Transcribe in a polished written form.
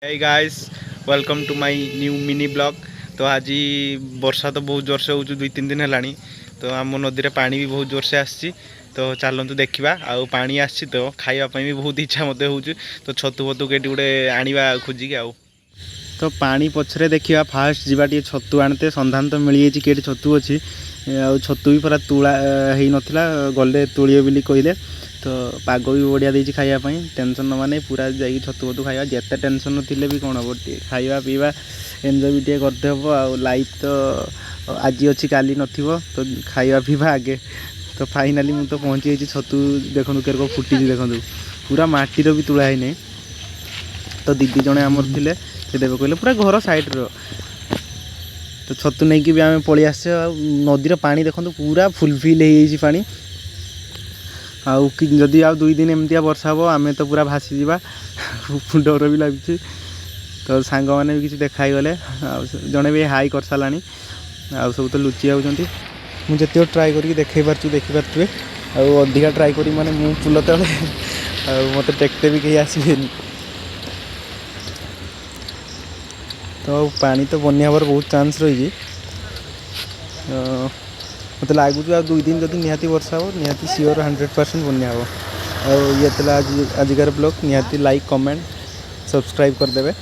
Hey guys, welcome to my new mini blog. तो आज वर्षा तो बहुत जोर से हो 2-3 दिन है। तो आम नदी में पानी भी बहुत जोर से आसी। तो चलतु देखा आउ पानी आसी तो खावाई भी बहुत इच्छा मत हो। तो छतु फतु के गोटे आना खोजिकी आउ तो पानी पछरे देखा फास्ट जावा छतु आनते सन्धान तो मिल जाए कि छतु अच्छी छतु भी पूरा तुला हो नाला गले तुड़े बोली कहले। तो पाग भी बढ़िया देती खायापी टेंशन न माने पूरा जा छतु फतु खाया जिते टेंशन थे भी कौन हम खावा पीवा एंजय भी करते हम लाइफ तो आज अच्छी काली न तो खावा पीवा आगे। तो फाइनाली मुझे तो पहुँची जाइए छतु देखो के फुटी देखो पूरा माटीर भी तुला है। तो दीदी जड़े आमर थे देवे कहले पूरा घर सैड्र तो छतु नहीं कि भी आम पलि आस नदीर पानी देखो पूरा फुलफिल हो पानी आदि आ 2 दिन एमती वर्षा हम आम तो पूरा भासीजा डर भी लगे। तो सांग मैंने भी किसी देखाई गले जड़े भी हाई कर सारा आउ सब तो लुचि जाऊँच मुझे ट्राए करके देखे देखिपे अधिका ट्राए करी माने मु पुल तले मत टेकते भी कहीं आसबे। तो पानी तो बन्या हबार बहुत चांस रही मत लगुच आ 2 दिन जब निहाती वर्षा हो निहाती सियोर 100% बन्या हम। ये आजिकार ब्लॉग निहाती लाइक कमेंट सब्सक्राइब करदे।